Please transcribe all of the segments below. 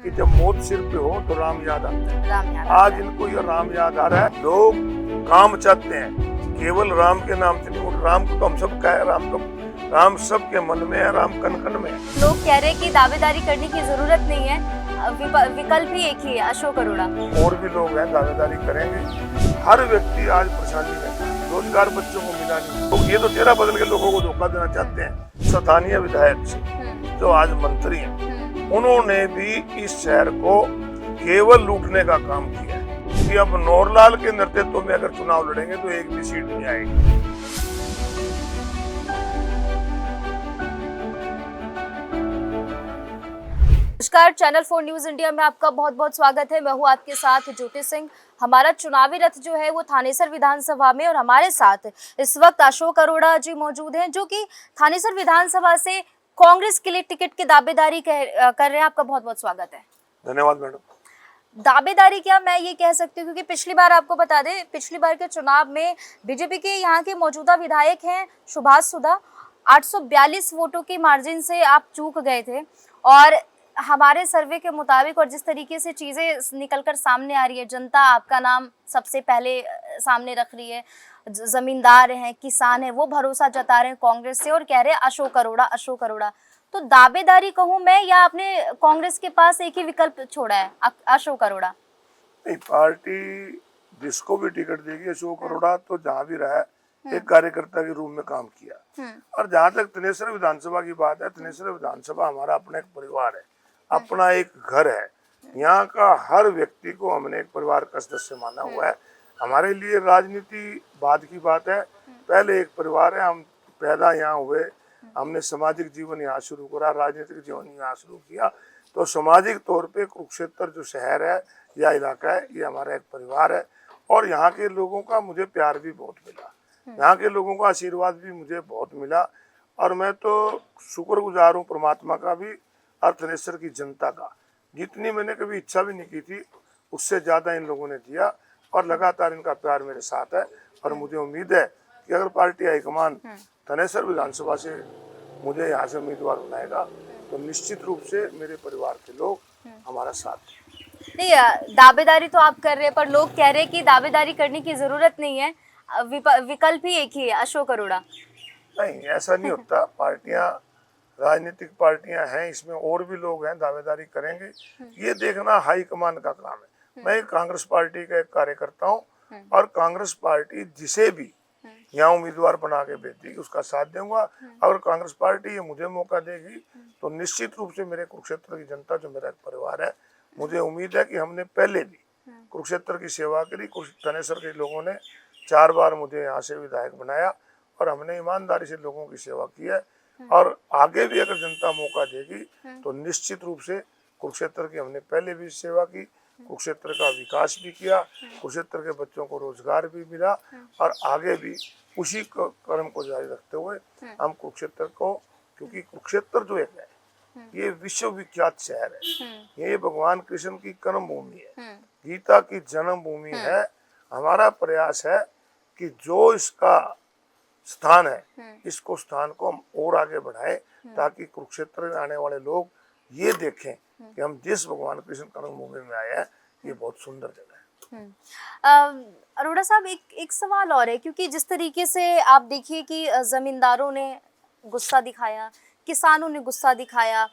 कि जब मौत सिर पे हो तो राम याद आता है। राम याद आज आता है। इनको ये राम याद आ रहा है। लोग काम चाहते हैं, केवल राम के नाम से नहीं। राम को तो हम सब का है, राम सबके मन में है, राम कण कण में है। लोग कह रहे हैं कि दावेदारी करने की जरूरत नहीं है, विकल्प ही एक ही है, अशोक अरोड़ा। और भी लोग हैं दावेदारी करेंगे। हर व्यक्ति आज परेशानी में है, रोजगार बच्चों को मिला नहीं। तो ये तो चेहरा बदल के लोगों को धोखा देना चाहते हैं। स्थानीय विधायक से जो आज मंत्री हैं, उन्होंने भी इस शहर को केवल लूटने का काम किया है कि अब नौरलाल के नेतृत्व में अगर चुनाव लड़ेंगे तो एक भी सीट नहीं आएगी। नमस्कार, चैनल 4 न्यूज इंडिया में आपका बहुत बहुत स्वागत है। मैं हूं आपके साथ ज्योति सिंह। हमारा चुनावी रथ जो है वो थानेसर विधानसभा में, और हमारे साथ इस वक्त अशोक अरोड़ा जी मौजूद हैं, जो कि थानेसर विधानसभा से कांग्रेस के लिए टिकट की दावेदारी कर रहे हैं। आपका बहुत बहुत स्वागत है। धन्यवाद मैडम। दावेदारी क्या मैं ये कह सकती हूँ, क्योंकि पिछली बार आपको बता दें, पिछली बार के चुनाव में बीजेपी के यहाँ के मौजूदा विधायक हैं सुभाष सुधा, 842 वोटों की मार्जिन से आप चूक गए थे। और हमारे सर्वे के मुताबिक और जिस तरीके से चीज़ें निकलकर सामने आ रही है, जनता आपका नाम सबसे पहले सामने रख रही है। जमींदार हैं, किसान हैं, वो भरोसा जता रहे हैं कांग्रेस से और कह रहे हैं अशोक अरोड़ा, अशोक अरोड़ा। तो दावेदारी कहूं मैं, या आपने कांग्रेस के पास एक ही विकल्प छोड़ा है, अशोक अरोड़ा? नहीं, पार्टी जिसको भी टिकट देगी, अशोक अरोड़ा तो जहाँ भी रहा है एक कार्यकर्ता के रूप में काम किया। और जहाँ तक थानेसर विधानसभा की बात है, थानेसर विधानसभा हमारा अपना एक परिवार है, अपना एक घर है। यहाँ का हर व्यक्ति को हमने एक परिवार का सदस्य माना हुआ है। हमारे लिए राजनीति बाद की बात है, पहले एक परिवार है। हम पैदा यहाँ हुए, हमने सामाजिक जीवन यहाँ शुरू करा, राजनीतिक जीवन यहाँ शुरू किया। तो सामाजिक तौर पे कुरुक्षेत्र जो शहर है या इलाका है, ये हमारा एक परिवार है। और यहाँ के लोगों का मुझे प्यार भी बहुत मिला, यहाँ के लोगों का आशीर्वाद भी मुझे बहुत मिला। और मैं तो शुक्रगुजार हूँ परमात्मा का भी और थानेसर की जनता का। जितनी मैंने कभी इच्छा भी नहीं की थी, उससे ज़्यादा इन लोगों ने दिया और लगातार इनका प्यार मेरे साथ है। और मुझे उम्मीद है कि अगर पार्टी हाईकमान थानेसर विधानसभा से मुझे यहाँ से उम्मीदवार बनाएगा तो निश्चित रूप से मेरे परिवार के लोग हमारा साथ दें। नहीं, दावेदारी तो आप कर रहे हैं, पर लोग कह रहे हैं कि दावेदारी करने की जरूरत नहीं है, विकल्प ही एक ही है, अशोक अरोड़ा। नहीं, ऐसा नहीं होता। पार्टियां, राजनीतिक पार्टियां हैं, इसमें और भी लोग हैं, दावेदारी करेंगे। ये देखना हाईकमान का काम है। मैं कांग्रेस पार्टी का एक कार्यकर्ता हूँ और कांग्रेस पार्टी जिसे भी यहाँ उम्मीदवार बना के भेजेगी उसका साथ दूंगा। अगर कांग्रेस पार्टी ये मुझे मौका देगी तो निश्चित रूप से मेरे कुरुक्षेत्र की जनता, जो मेरा एक परिवार है, मुझे उम्मीद है कि हमने पहले भी कुरुक्षेत्र की सेवा करी। थानेसर के लोगों ने 4 बार मुझे यहाँ से विधायक बनाया और हमने ईमानदारी से लोगों की सेवा की है। और आगे भी अगर जनता मौका देगी तो निश्चित रूप से कुरुक्षेत्र की हमने पहले भी सेवा की, कुरुक्षेत्र का विकास भी किया, कुरुक्षेत्र के बच्चों को रोजगार भी मिला। और आगे भी उसी कर्म को जारी रखते हुए हम कुरुक्षेत्र को, क्योंकि कुरुक्षेत्र जो एक है ये विश्वविख्यात शहर है, ये भगवान कृष्ण की कर्म भूमि है, गीता की जन्म भूमि है। हमारा प्रयास है कि जो इसका स्थान है, इसको स्थान को हम और आगे बढ़ाएं, ताकि कुरुक्षेत्र में आने वाले लोग ये देखें कि हम जिस भगवान कृष्ण कर्म भूमि में आए हैं, ये बहुत सुंदर जगह है। अरोड़ा साहब, एक सवाल और है, क्योंकि जिस तरीके से आप देखिए कि जमींदारों ने गुस्सा दिखाया, किसानों ने गुस्सा दिखाया,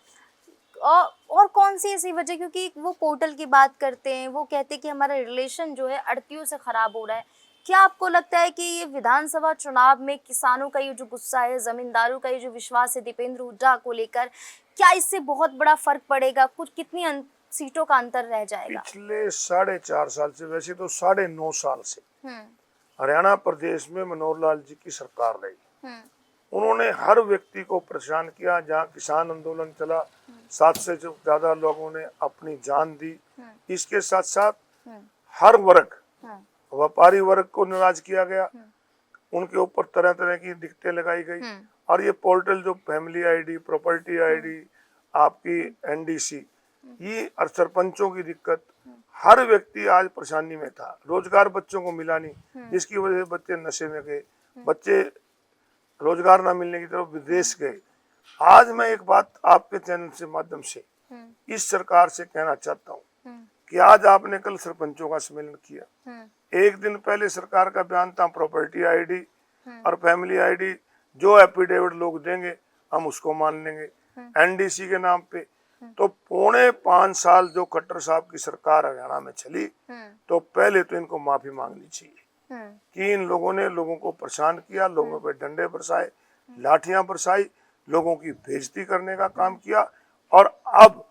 और कौन सी ऐसी वजह, क्योंकि वो पोर्टल की बात करते हैं, वो कहते हैं कि हमारा रिलेशन जो है अड़तियों से खराब हो रहा है। क्या आपको लगता है कि ये विधानसभा चुनाव में किसानों का ये जो गुस्सा है, जमींदारों का ये जो विश्वास है दीपेंद्र हुड्डा को लेकर, क्या इससे बहुत बड़ा फर्क पड़ेगा? कुछ कितनी सीटों का अंतर रह जाएगा? पिछले 4.5 साल से, वैसे तो 9.5 साल से हरियाणा प्रदेश में मनोहर लाल जी की सरकार रही। उन्होंने हर व्यक्ति को परेशान किया। जहाँ किसान आंदोलन चला, 7 से ज्यादा लोगों ने अपनी जान दी। इसके साथ साथ हर वर्ग, व्यापारी वर्ग को नाराज किया गया, उनके ऊपर तरह तरह की दिक्कतें लगाई गई। और ये पोर्टल जो फैमिली आईडी, प्रॉपर्टी आईडी, आपकी एनडीसी, ये और सरपंचों की दिक्कत, हर व्यक्ति आज परेशानी में था। रोजगार बच्चों को मिला नहीं, जिसकी वजह से बच्चे नशे में गए, बच्चे रोजगार ना मिलने की तरफ विदेश गए। आज मैं एक बात आपके चैनल से माध्यम से इस सरकार से कहना चाहता हूँ कि आज आपने कल सरपंचों का सम्मेलन किया, एक दिन पहले सरकार का बयान था प्रॉपर्टी आईडी और फैमिली आईडी जो एफिडेविट लोग देंगे हम उसको मान लेंगे एनडीसी के नाम पे। तो 5.25 साल जो खट्टर साहब की सरकार हरियाणा में चली, तो पहले तो इनको माफी मांगनी चाहिए कि इन लोगों ने लोगों को परेशान किया, लोगों पे डंडे बरसाए, लाठियां बरसाई, लोगों की बेइज्जती करने का काम किया। और अब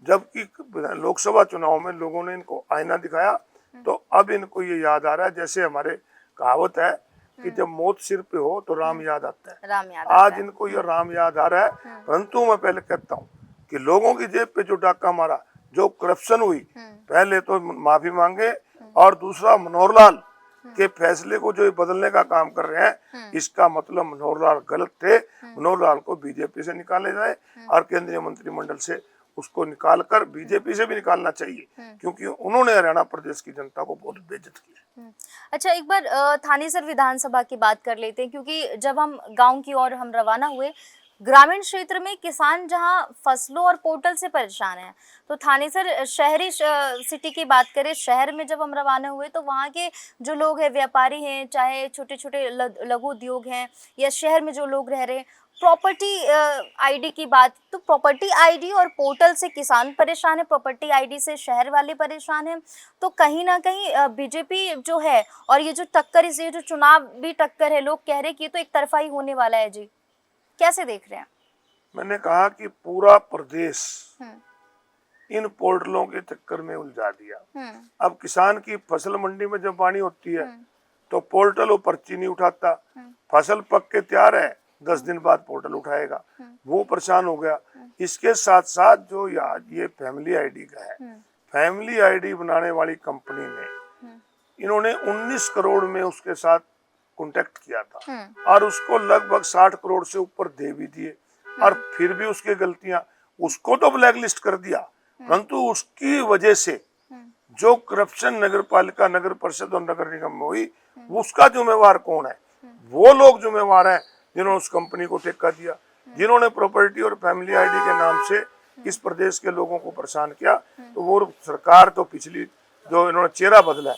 जबकि लोकसभा चुनाव में लोगों ने इनको आईना दिखाया, तो अब इनको ये याद आ रहा है, जैसे हमारे कहावत है कि जब मौत सिर पे हो तो राम याद आता है। राम याद आज इनको ये राम याद आ रहा है। परंतु मैं पहले कहता हूँ कि लोगों की जेब पे जो डाका मारा, जो करप्शन हुई, पहले तो माफी मांगे। और दूसरा, मनोहर लाल के फैसले को जो बदलने का काम कर रहे हैं, इसका मतलब मनोहर लाल गलत थे। मनोहर लाल को बीजेपी से निकाले जाए और केंद्रीय मंत्रिमंडल से उसको निकालकर बीजेपी से भी निकालना चाहिए, क्योंकि उन्होंने हरियाणा प्रदेश की जनता को बहुत बेइज्जत किया। अच्छा, एक बार थानेसर विधानसभा की बात कर लेते हैं, क्योंकि जब हम गांव की ओर हम रवाना हुए, ग्रामीण क्षेत्र में किसान जहां फसलों और पोर्टल से परेशान हैं, तो थानेसर शहरी सिटी की बात करें, शहर में जब हम रवाना हुए तो वहाँ के जो लोग हैं, व्यापारी हैं, चाहे छोटे छोटे लघु उद्योग हैं, या शहर में जो लोग रह रहे हैं, प्रॉपर्टी आईडी की बात, तो प्रॉपर्टी आईडी और पोर्टल से किसान परेशान है, प्रॉपर्टी आईडी से शहर वाले परेशान हैं। तो कहीं ना कहीं बीजेपी जो है, और ये जो टक्कर, ये जो चुनावी टक्कर है, लोग कह रहे हैं कि ये तो एक तरफा ही होने वाला है जी, कैसे देख रहे हैं? मैंने कहा कि पूरा प्रदेश इन पोर्टलों के चक्कर में उलझा दिया। अब किसान की फसल मंडी में जब पानी होती है तो पोर्टल वो पर्ची नहीं उठाता, फसल पक के तैयार है 10 दिन बाद पोर्टल उठाएगा, वो परेशान हो गया। इसके साथ साथ जो ये फैमिली आईडी का है, फैमिली आईडी बनाने वाली कंपनी ने इन्होंने 19 करोड़ में उसके साथ कांटेक्ट किया था और उसको लगभग 60 करोड़ से ऊपर दे भी दिए, और फिर भी उसकी गलतियां, उसको तो ब्लैक लिस्ट कर दिया। परंतु उसकी वजह से जो करप्शन नगर पालिका, नगर परिषद और नगर निगम में हुई, उसका जिम्मेवार कौन है? वो लोग जिम्मेवार हैं जिन्होंने उस कंपनी को ठेका दिया, जिन्होंने प्रॉपर्टी और फैमिली आईडी के नाम से इस प्रदेश के लोगों को परेशान किया। तो वो सरकार तो पिछली जो इन्होंने चेहरा बदला है,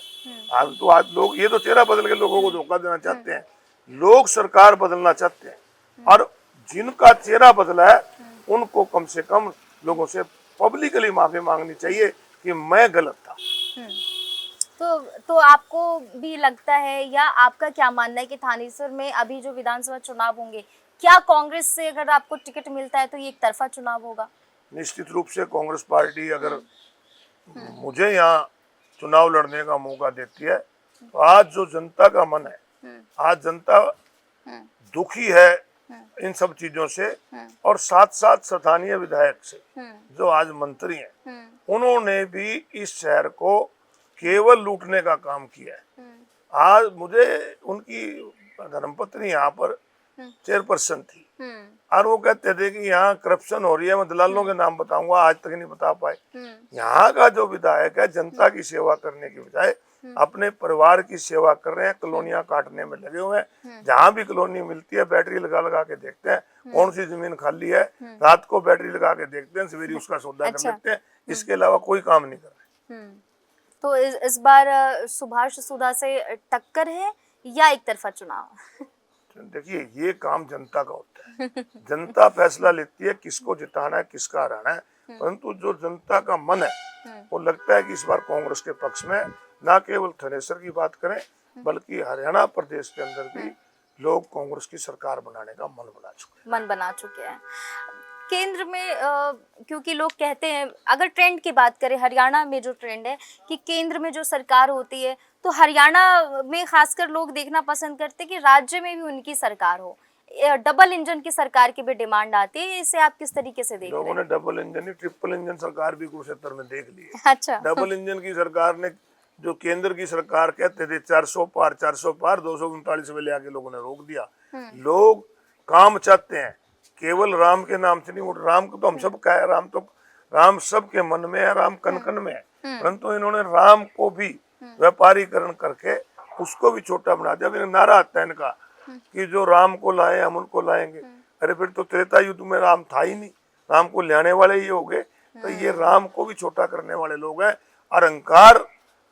आज लोग ये तो चेहरा बदल के लोगों को धोखा देना चाहते हैं, लोग सरकार बदलना चाहते हैं। और जिनका चेहरा बदला है उनको कम से कम लोगों से पब्लिकली माफी मांगनी चाहिए कि मैं गलत था। तो आपको भी लगता है, या आपका क्या मानना है कि थानेसर में अभी जो विधानसभा चुनाव होंगे, क्या कांग्रेस से अगर आपको टिकट मिलता है तो ये एक तरफा चुनाव होगा? निश्चित रूप से कांग्रेस पार्टी अगर मुझे यहाँ चुनाव लड़ने का मौका देती है, तो आज जो जनता का मन है, आज जनता दुखी है इन सब चीजों से, और साथ साथ स्थानीय विधायक से जो आज मंत्री हैं, उन्होंने भी इस शहर को केवल लूटने का काम किया है। आज मुझे उनकी धर्मपत्नी यहाँ पर चेयरपर्सन थी और वो कहते थे कि यहाँ करप्शन हो रही है, मैं दलालों के नाम बताऊंगा, आज तक नहीं बता पाए। यहाँ का जो विधायक है, जनता की सेवा करने की बजाय अपने परिवार की सेवा कर रहे हैं, कॉलोनियां काटने में लगे हुए हैं। जहाँ भी कॉलोनी मिलती है बैटरी लगा लगा के देखते हैं कौन सी जमीन खाली है, रात को बैटरी लगा के देखते हैं, सवेरे उसका सौदा कर लेते हैं, इसके अलावा कोई काम नहीं कर रहे। तो इस बार सुभाष सुधा से टक्कर है या एक तरफा चुनाव? देखिए, ये काम जनता का होता है, जनता फैसला लेती है किसको जिताना है, किसका हराना है। परंतु जो जनता का मन है वो लगता है कि इस बार कांग्रेस के पक्ष में, ना केवल थानेसर की बात करें बल्कि हरियाणा प्रदेश के अंदर भी लोग कांग्रेस की सरकार बनाने का मन बना चुके हैं। केंद्र में क्योंकि लोग कहते हैं, अगर ट्रेंड की बात करें, हरियाणा में जो ट्रेंड है कि केंद्र में जो सरकार होती है, तो हरियाणा में खासकर लोग देखना पसंद करते हैं कि राज्य में भी उनकी सरकार हो। डबल इंजन की सरकार की भी डिमांड आती है, इसे आप किस तरीके से देख रहे हैं? लोगों ने डबल इंजन नहीं, ट्रिपल इंजन सरकार भी कुरुक्षेत्र में देख ली है। अच्छा। डबल इंजन की सरकार ने, जो केंद्र की सरकार कहते थे 400 पार 239 में ले आके लोगों ने रोक दिया। लोग काम चाहते हैं, केवल राम के नाम से नहीं। राम को तो हम सब का है, राम सबके मन में है, राम कन कन में है। परंतु इन्होंने राम को भी व्यापारीकरण करके उसको भी छोटा बना दिया। नारा आता है इनका कि जो राम को लाए हम उनको लाएंगे। अरे फिर तो त्रेता युद्ध में राम था ही नहीं, राम को लाने वाले ये हो गए। तो ये राम को भी छोटा करने वाले लोग हैं। और अहंकार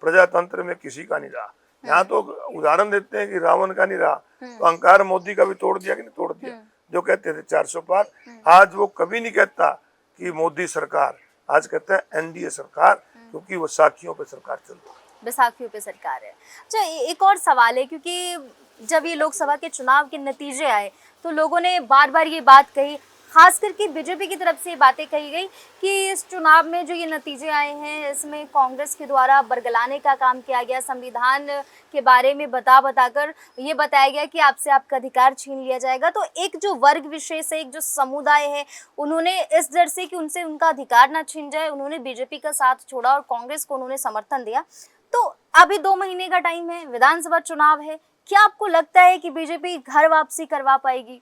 प्रजातंत्र में किसी का नहीं रहा। यहाँ तो उदाहरण देते हैं कि रावण का नहीं रहा, तो अहंकार मोदी का भी तोड़ दिया कि नहीं तोड़ दिया। जो कहते थे 400 पार, आज वो कभी नहीं कहता कि मोदी सरकार, आज कहता है एनडीए सरकार, क्योंकि वो साखियों पे सरकार चलती है, बैसाखियों पे सरकार है। अच्छा, एक और सवाल है, क्योंकि जब ये लोकसभा के चुनाव के नतीजे आए तो लोगों ने बार बार ये बात कही, खास करके बीजेपी की तरफ से ये बातें कही गई कि इस चुनाव में जो ये नतीजे आए हैं इसमें कांग्रेस के द्वारा बरगलाने का काम किया गया, संविधान के बारे में बताकर ये बताया गया कि आपसे आपका अधिकार छीन लिया जाएगा। तो एक जो वर्ग विशेष है, एक जो समुदाय है, उन्होंने इस डर से कि उनसे उनका अधिकार ना छीन जाए, उन्होंने बीजेपी का साथ छोड़ा और कांग्रेस को उन्होंने समर्थन दिया। तो अभी 2 महीने का टाइम है, विधानसभा चुनाव है, क्या आपको लगता है कि बीजेपी घर वापसी करवा पाएगी?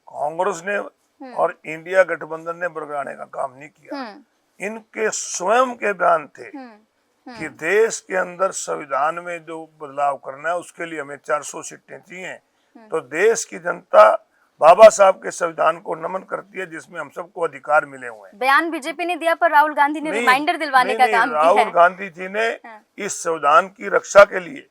कांग्रेस ने और इंडिया गठबंधन ने बरगलाने का काम नहीं किया। इनके स्वयं के बयान थे कि देश के अंदर संविधान में जो बदलाव करना है उसके लिए हमें 400 सीटें चाहिए। तो देश की जनता बाबा साहब के संविधान को नमन करती है, जिसमें हम सबको अधिकार मिले हुए हैं। बयान बीजेपी ने दिया, पर राहुल गांधी ने रिमाइंडर दिलवाने का काम किया है। राहुल गांधी जी ने इस संविधान की रक्षा के लिए,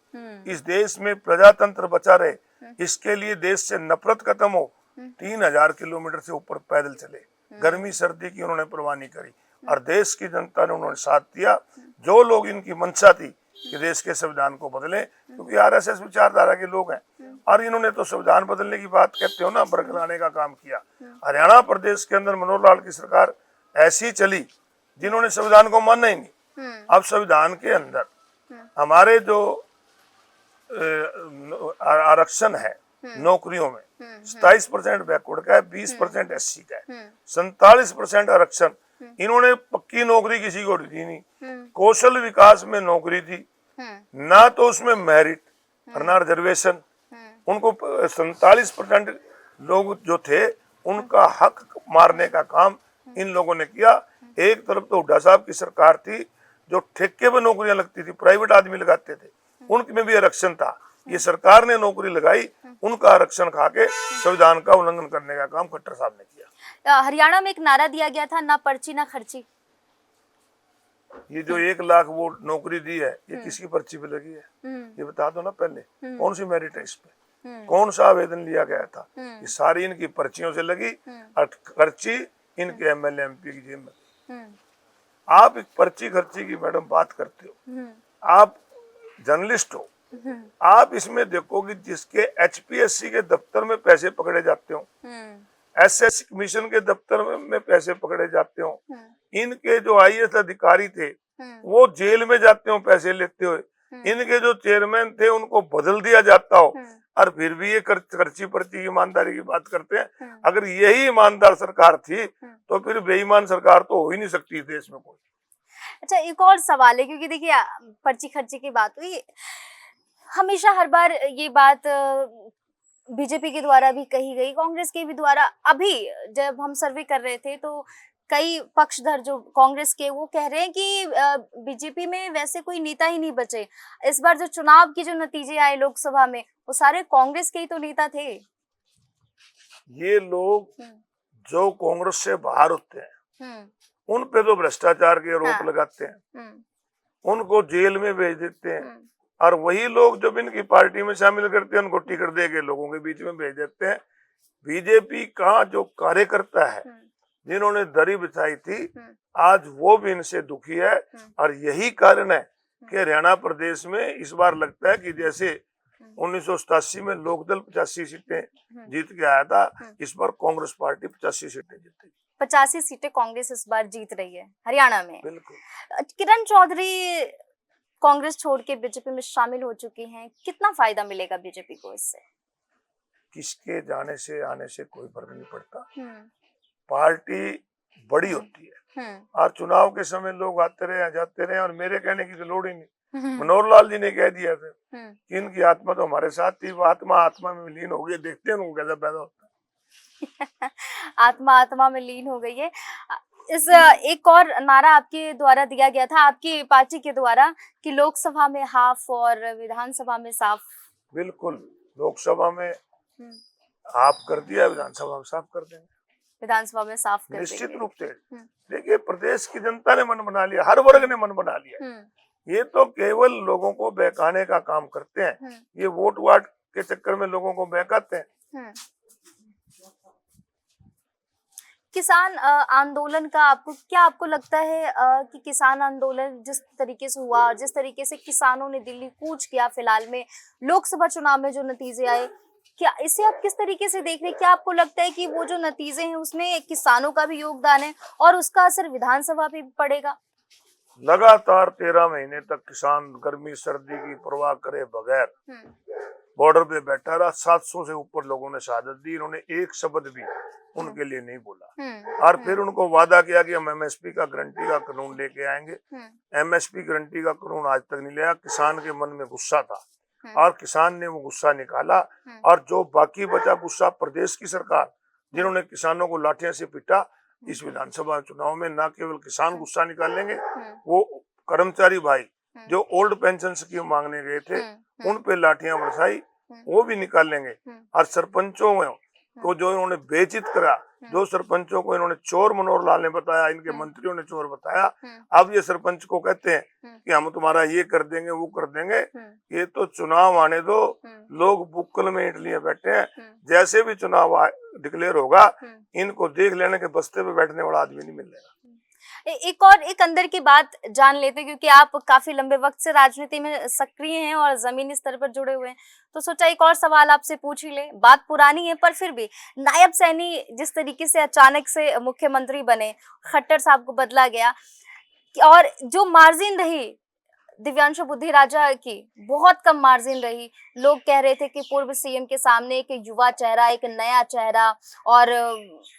इस देश में प्रजातंत्र बचा रहे, इसके लिए देश से नफरत खत्म हो, 3000 किलोमीटर से ऊपर पैदल चले, गर्मी सर्दी की उन्होंने परवाह नहीं करी और देश की जनता ने उन्होंने साथ दिया। जो लोग इनकी मंशा थी कि देश के संविधान को बदलें, क्योंकि आरएसएस विचारधारा के लोग हैं और इन्होंने तो संविधान बदलने की बात कहते हो ना, बरगलाने का काम किया। हरियाणा प्रदेश के अंदर मनोहर लाल की सरकार ऐसी चली जिन्होंने संविधान को माना ही नहीं। अब संविधान के अंदर हमारे जो आरक्षण है नौकरियों में 27% बैकवर्ड का है, 20% एससी का है, 47% आरक्षण इन्होंने पक्की नौकरी किसी को दी नहीं। कौशल विकास में नौकरी थी ना, तो उसमें मेरिट और ना रिजर्वेशन। उनको 47% लोग जो थे उनका हक मारने का काम इन लोगों ने किया। एक तरफ तो हुड्डा साहब की सरकार थी जो ठेके पे नौकरियां लगती थी, प्राइवेट आदमी लगाते थे, उनमें भी आरक्षण था। ये सरकार ने नौकरी लगाई, उनका आरक्षण खा के संविधान का उल्लंघन करने का काम खट्टर साहब ने किया। हरियाणा में एक नारा दिया गया था, ना पर्ची ना खर्ची। ये जो 1 लाख वो नौकरी दी है, ये किसकी पर्ची पे लगी है? ये बता दो ना पहले, कौन सी मेरिट है इस पे, कौन सा आवेदन लिया गया था? ये सारी इनकी पर्चियों से लगी और खर्ची इनके एमएलए एमपी की जेब में। आप एक पर्ची खर्ची की मैडम बात करते हो, आप जर्नलिस्ट हो, आप इसमें देखो कि जिसके एचपीएससी के दफ्तर में पैसे पकड़े जाते हो, एसएससी कमीशन के दफ्तर में पैसे पकड़े जाते हो, इनके जो आईएएस अधिकारी थे वो जेल में जाते हो पैसे लेते हुए, इनके जो चेयरमैन थे उनको बदल दिया जाता हो, और फिर भी ये खर्ची पर्ची ईमानदारी की बात करते हैं। अगर यही ईमानदार सरकार थी तो फिर बेईमान सरकार तो हो ही नहीं सकती देश में कोई। अच्छा, एक और सवाल है, क्योंकि देखिए पर्ची खर्ची की बात हुई, हमेशा हर बार ये बात बीजेपी के द्वारा भी कही गई, कांग्रेस के भी द्वारा। अभी जब हम सर्वे कर रहे थे तो कई पक्षधर जो कांग्रेस के, वो कह रहे हैं कि बीजेपी में वैसे कोई नेता ही नहीं बचे। इस बार जो चुनाव के जो नतीजे आए लोकसभा में, वो सारे कांग्रेस के ही तो नेता थे। ये लोग जो कांग्रेस से बाहर होते हैं उन पे तो भ्रष्टाचार के आरोप लगाते हैं, उनको जेल में भेज देते हैं, और वही लोग जब इनकी पार्टी में शामिल करते हैं उनको टिकट दे के लोगों के बीच में भेज देते हैं। बीजेपी का जो कार्यकर्ता है जिन्होंने दरी बिछाई थी, आज वो भी इनसे दुखी है। और यही कारण है कि हरियाणा प्रदेश में इस बार लगता है कि जैसे 1987 में लोकदल 85 सीटें जीत के आया था, इस बार कांग्रेस पार्टी 85 सीटें जीतेगी। 85 सीटें कांग्रेस इस बार जीत रही है हरियाणा में। बिल्कुल। किरण चौधरी कांग्रेस छोड़ के बीजेपी में शामिल हो चुकी हैं, कितना फायदा मिलेगा बीजेपी को इससे? किसके जाने से आने से कोई फर्क नहीं पड़ता, पार्टी बड़ी होती है और चुनाव के समय लोग आते रहे जाते रहे, और मेरे कहने की तो लोड़ ही नहीं। मनोहर लाल जी ने कह दिया था कि इनकी आत्मा तो हमारे साथ थी, वो आत्मा में लीन हो गई, देखते हैं उनको कैसा पैदा होता है। आत्मा में लीन हो गई है। इस एक और नारा आपके द्वारा दिया गया था, आपकी पार्टी के द्वारा, कि लोकसभा में हाफ और विधानसभा में साफ। बिल्कुल, लोकसभा में हाफ कर दिया, विधानसभा में साफ कर देंगे। विधानसभा में साफ कर निश्चित देंगे। रूप से। देखिए, प्रदेश की जनता ने मन बना लिया, हर वर्ग ने मन बना लिया। ये तो केवल लोगों को बहकाने का काम करते हैं, ये वोट वाट के चक्कर में लोगों को बहकाते हैं। किसान आंदोलन का आपको लगता है कि किसान आंदोलन जिस तरीके से हुआ, जिस तरीके से किसानों ने दिल्ली कूच किया फिलहाल में, लोकसभा चुनाव में जो नतीजे आए, क्या इसे आप किस तरीके से देख रहे हैं? क्या आपको लगता है कि वो जो नतीजे हैं उसमें किसानों का भी योगदान है और उसका असर विधानसभा पे भी पड़ेगा? लगातार 13 महीने तक किसान गर्मी सर्दी की परवाह करे बगैर बॉर्डर पे बैठा रहा। 700 से ऊपर लोगों ने शहादत दी, इन्होंने एक शब्द भी उनके लिए नहीं बोला। और फिर उनको वादा किया कि हम एमएसपी का गारंटी का कानून लेके आएंगे। एमएसपी गारंटी का कानून आज तक नहीं लाया। किसान के मन में गुस्सा था और किसान ने वो गुस्सा निकाला, और जो बाकी बचा गुस्सा प्रदेश की सरकार, जिन्होंने किसानों को लाठियां से पीटा, इस विधानसभा चुनाव में न केवल किसान गुस्सा निकालेंगे, वो कर्मचारी भाई जो ओल्ड पेंशन स्कीम मांगने गए थे उन पे लाठियां बरसाई, वो भी निकालेंगे। और सरपंचों में को जो इन्होंने बेइज्जत करा, जो सरपंचों को इन्होंने चोर मनोहर लाल ने बताया, इनके मंत्रियों ने चोर बताया, अब ये सरपंच को कहते हैं कि हम तुम्हारा ये कर देंगे वो कर देंगे। ये तो चुनाव आने दो, लोग बुक्कल में इटलियां बैठे हैं, जैसे भी चुनाव डिक्लेयर होगा इनको देख लेने के बस्ते पे बैठने वाला आदमी नहीं मिलेगा। एक अंदर की बात जान लेते, क्योंकि आप काफी लंबे वक्त से राजनीति में सक्रिय हैं और जमीनी स्तर पर जुड़े हुए हैं, तो सोचा एक और सवाल आपसे पूछ ही ले। बात पुरानी है पर फिर भी, नायब सैनी जिस तरीके से अचानक से मुख्यमंत्री बने, खट्टर साहब को बदला गया, और जो मार्जिन रही दिव्यांशु बुद्धि राजा की, बहुत कम मार्जिन रही। लोग कह रहे थे कि पूर्व सीएम के सामने एक युवा चेहरा, एक नया चेहरा, और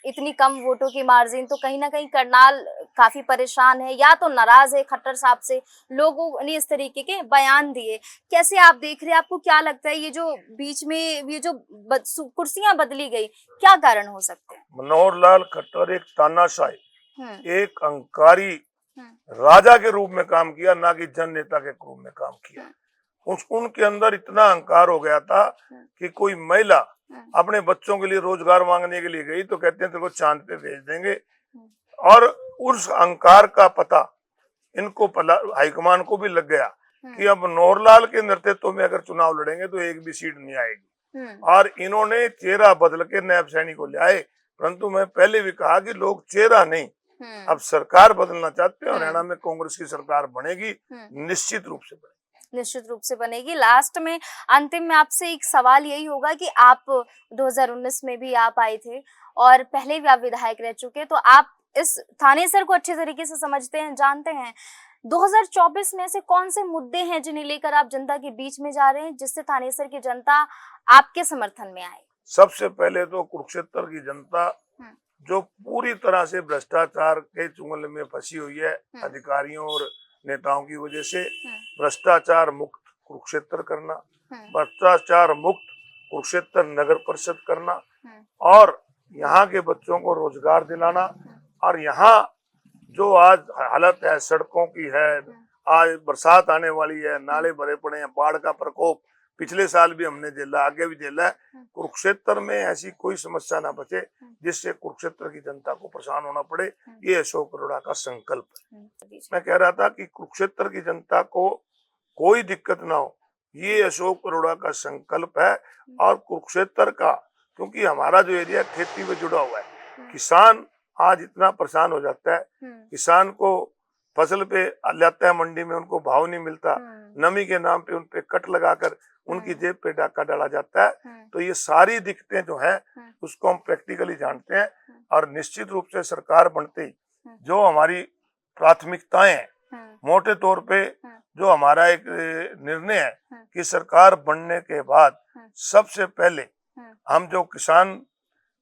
इतनी कम वोटों की मार्जिन, तो कहीं ना कहीं करनाल काफी परेशान है या तो नाराज है खट्टर साहब से। लोगों ने इस तरीके के बयान दिए। कैसे आप देख रहे हैं? आपको क्या लगता है ये जो बीच में ये जो कुर्सियां बदली गई, क्या कारण हो सकते हैं? मनोहर लाल खट्टर एक तानाशाही, एक अंकारी राजा के रूप में काम किया, ना कि जन नेता के रूप में काम किया। उनके अंदर इतना अहंकार हो गया था कि कोई महिला अपने बच्चों के लिए रोजगार मांगने के लिए गई तो कहते हैं तेरे को चांद पे भेज देंगे। और उस अहंकार का पता इनको हाईकमान को भी लग गया कि अब मनोहरलाल के नेतृत्व में अगर चुनाव लड़ेंगे तो एक भी सीट नहीं आएगी। और इन्होंने चेहरा बदल के नायब सैनी को ले आए, परंतु मैं पहले भी कहा कि लोग चेहरा नहीं, अब सरकार बदलना चाहते हैं। हरियाणा में कांग्रेस की सरकार बनेगी, निश्चित रूप से बनेगी, निश्चित रूप से बनेगी। लास्ट में, अंतिम में आपसे एक सवाल यही होगा कि आप 2019 में भी आप आए थे और पहले भी आप विधायक रह चुके, तो आप इस थानेसर को अच्छे तरीके से समझते हैं, जानते हैं। 2024 में ऐसे कौन से मुद्दे हैं जिन्हें लेकर आप जनता के बीच में जा रहे हैं, जिससे थानेसर की जनता आपके समर्थन में आए? सबसे पहले तो कुरुक्षेत्र की जनता जो पूरी तरह से भ्रष्टाचार के चुंगल में फंसी हुई है, अधिकारियों और नेताओं की वजह से, भ्रष्टाचार मुक्त कुरुक्षेत्र करना, भ्रष्टाचार मुक्त कुरुक्षेत्र नगर परिषद करना, और यहाँ के बच्चों को रोजगार दिलाना। और यहाँ जो आज हालत है सड़कों की है, आज बरसात आने वाली है, नाले भरे पड़े हैं, बाढ़ का प्रकोप पिछले साल भी हमने झेला, आगे भी झेला है। कुरुक्षेत्र में ऐसी कोई समस्या ना बचे जिससे कुरुक्षेत्र की जनता को परेशान होना पड़े, ये अशोक अरोड़ा का संकल्प है। मैं कह रहा था कि कुरुक्षेत्र की जनता को कोई दिक्कत ना हो, ये अशोक अरोड़ा का संकल्प है। और कुरुक्षेत्र का, क्योंकि हमारा जो एरिया खेती में जुड़ा हुआ है, किसान आज इतना परेशान हो जाता है, किसान को फसल पे लाता है मंडी में, उनको भाव नहीं मिलता, नमी के नाम पे उन पे कट लगाकर उनकी जेब पे डाका डाला जाता है। तो ये सारी दिक्कतें जो है उसको हम प्रैक्टिकली जानते हैं, और निश्चित रूप से सरकार बनते ही जो हमारी प्राथमिकताएं हैं, मोटे तौर पे जो हमारा एक निर्णय है कि सरकार बनने के बाद सबसे पहले हम जो किसान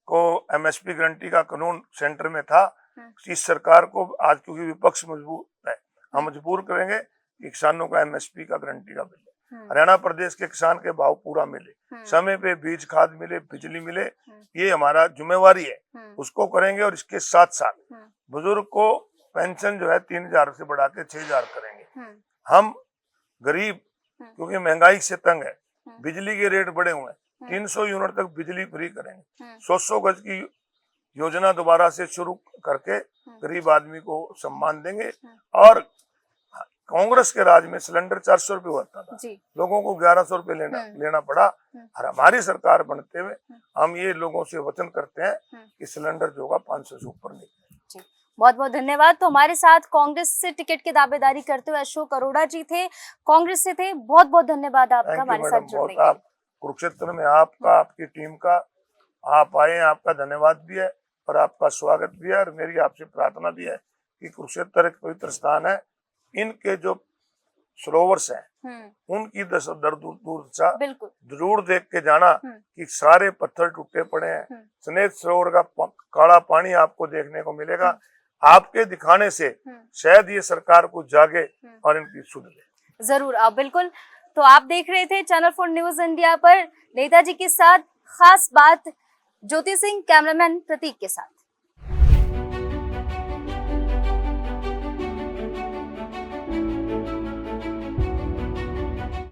को एमएसपी गारंटी का कानून सेंटर में था, इस सरकार को आज क्योंकि विपक्ष मजबूत है, हम मजबूर करेंगे कि किसानों का एमएसपी का गारंटी का मिले, हरियाणा प्रदेश के किसान के भाव पूरा मिले, समय पे बीज खाद मिले, बिजली मिले, ये हमारा जिम्मेवारी है, उसको करेंगे। और इसके साथ साथ बुजुर्ग को पेंशन जो है 3000 से बढ़ा के 6000 करेंगे। हम गरीब क्योंकि महंगाई से तंग है, बिजली के रेट बढ़े हुए हैं, 300 यूनिट तक बिजली फ्री करेंगे, 100 गज की योजना दोबारा से शुरू करके गरीब आदमी को सम्मान देंगे। और कांग्रेस के राज में सिलेंडर 400 रुपये होता था, जी लोगों को 1100 रुपये लेना पड़ा। और हमारी सरकार बनते हुए हम ये लोगों से वचन करते हैं कि सिलेंडर जो होगा 500 से ऊपर नहीं। जी बहुत बहुत धन्यवाद। तो हमारे साथ कांग्रेस से टिकट की दावेदारी करते हुए अशोक अरोड़ा जी थे, कांग्रेस से थे। बहुत बहुत धन्यवाद आपका हमारे साथ जुड़ने के लिए। आप कुरुक्षेत्र में आपका, आपकी टीम का, आप आए, आपका धन्यवाद भी है और आपका स्वागत भी है। और मेरी आपसे प्रार्थना भी है कि कुरुक्षेत्र एक पवित्र स्थान है, इनके जो सरोवर्स हैं उनकी दूर बिल्कुल जरूर देख के जाना कि सारे पत्थर टूटे पड़े हैं। स्नेह सरोवर का काला पानी आपको देखने को मिलेगा। आपके दिखाने से शायद ये सरकार को जागे और इनकी सुध ले। जरूर आप बिल्कुल। तो आप देख रहे थे चैनल 4 न्यूज इंडिया पर नेताजी के साथ खास बात, ज्योति सिंह कैमरामैन प्रतीक के साथ।